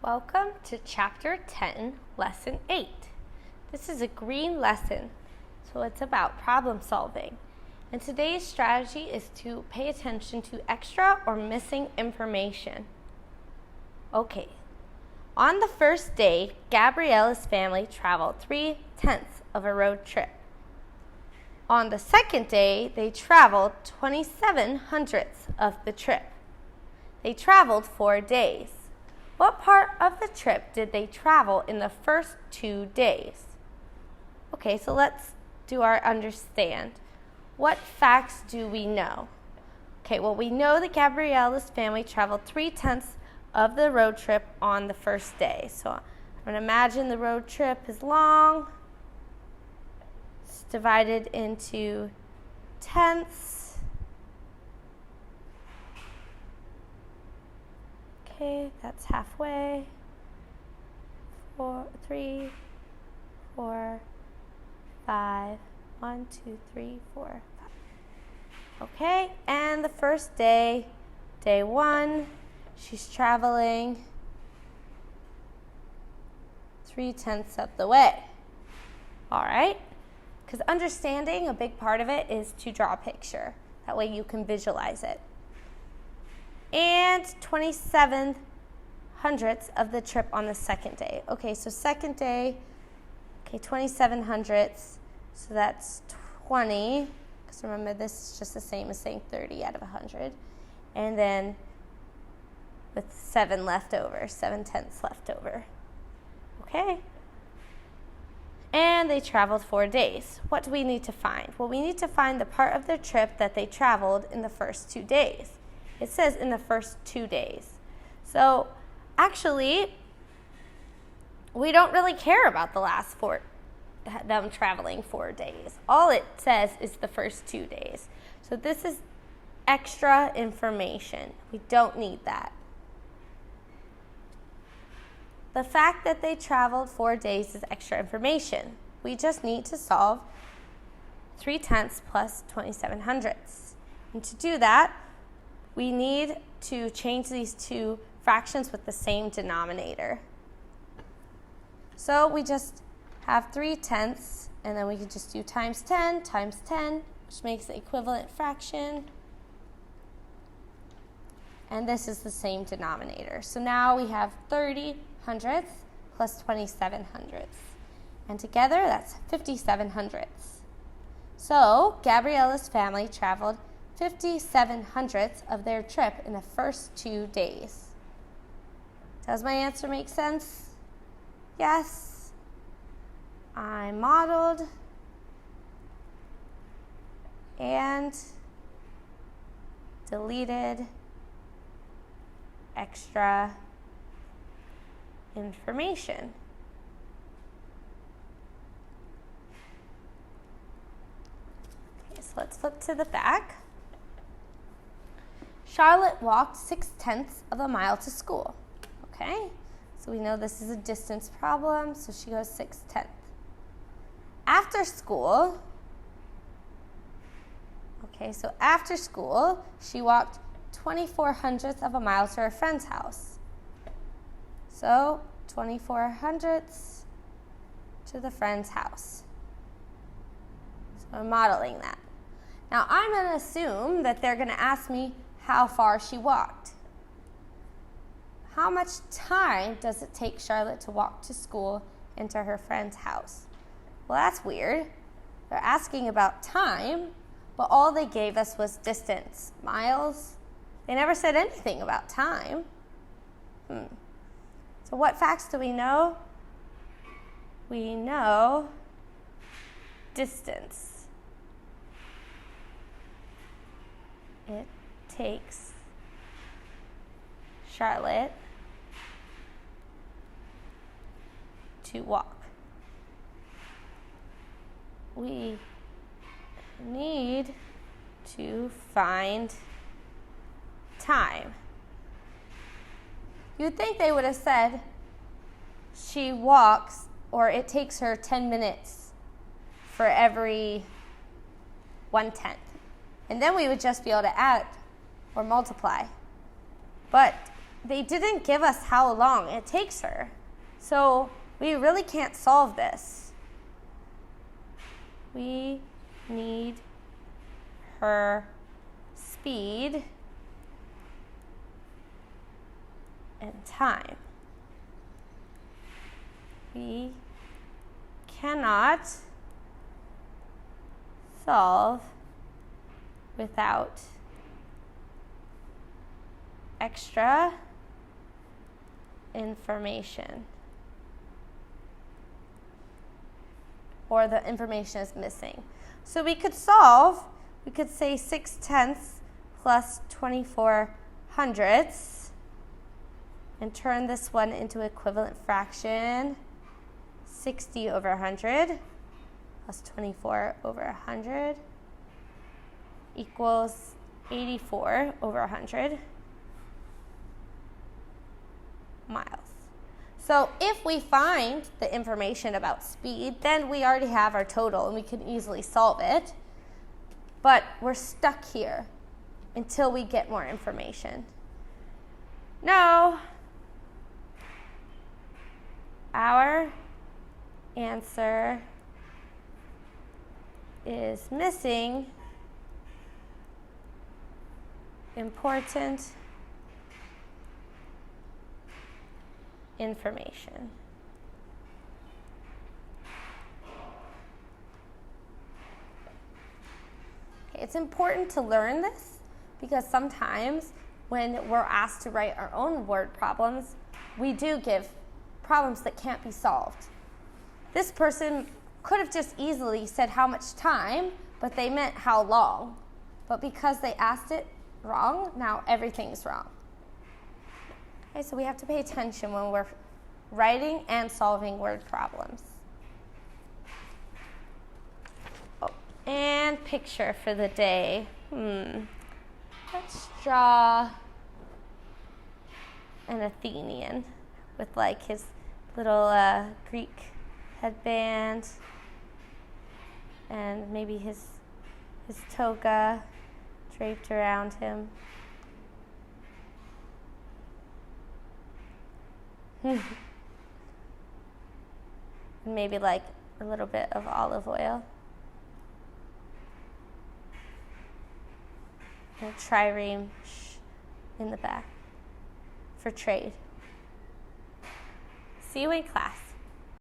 Welcome to Chapter 10, Lesson 8. This is a green lesson, so it's about problem solving. And today's strategy is to pay attention to extra or missing information. Okay, on the first day, Gabriella's family traveled 3/10 of a road trip. On the second day, they traveled 27/100 of the trip. They traveled 4 days. What part of the trip did they travel in the first 2 days? Okay, so let's do our understand. What facts do we know? Okay, well, we know that Gabriella's family traveled 3/10 of the road trip on the first day. So I'm going to imagine the road trip is long. It's divided into tenths. Okay, that's halfway. 3, 4, 5. 1, 2, 3, 4, 5. Okay, and the first day, day 1, she's traveling 3/10 of the way. All right, because understanding, a big part of it is to draw a picture. That way you can visualize it. And 27/100 of the trip on the second day. Okay, so second day, 27/100, so that's 20, because remember this is just the same as saying 30 out of 100. And then with 7 left over, 7/10 left over. Okay. And they traveled 4 days. What do we need to find? Well, we need to find the part of their trip that they traveled in the first 2 days. It says in the first 2 days. So actually, we don't really care about the last them traveling 4 days. All it says is the first 2 days. So this is extra information. We don't need that. The fact that they traveled 4 days is extra information. We just need to solve 3/10 plus 27/100. And to do that, we need to change these two fractions with the same denominator. So we just have 3/10, and then we can just do times 10, which makes the equivalent fraction. And this is the same denominator. So now we have 30/100 plus 27/100. And together, that's 57/100. So Gabriella's family traveled 57/100 of their trip in the first 2 days. Does my answer make sense? Yes. I modeled and deleted extra information. Okay, so let's flip to the back. Charlotte walked 6/10 of a mile to school. Okay, so we know this is a distance problem, so she goes 6/10. After school, she walked 24/100 of a mile to her friend's house. So 24/100 to the friend's house. So I'm modeling that. Now I'm going to assume that they're going to ask me how far she walked. How much time does it take Charlotte to walk to school and to her friend's house? Well, that's weird. They're asking about time, but all they gave us was distance, miles. They never said anything about time. So what facts do we know? We know distance. It takes Charlotte to walk. We need to find time. You'd think they would have said she walks, or it takes her 10 minutes for every 1/10. And then we would just be able to add or multiply. But they didn't give us how long it takes her. So we really can't solve this. We need her speed and time. We cannot solve without extra information, or the information is missing. So we could solve, we could say 6/10 plus 24/100 and turn this one into equivalent fraction. 60 over 100 plus 24 over 100 equals 84 over 100 miles. So if we find the information about speed, then we already have our total and we can easily solve it. But we're stuck here until we get more information. No. Our answer is missing important information. Okay, it's important to learn this because sometimes when we're asked to write our own word problems, we do give problems that can't be solved. This person could have just easily said how much time, but they meant how long. But because they asked it wrong, now everything's wrong. Okay, so we have to pay attention when we're writing and solving word problems. Oh, and picture for the day. Let's draw an Athenian with like his little Greek headband and maybe his toga draped around him. Maybe like a little bit of olive oil. And a trireme in the back for trade. See you in class.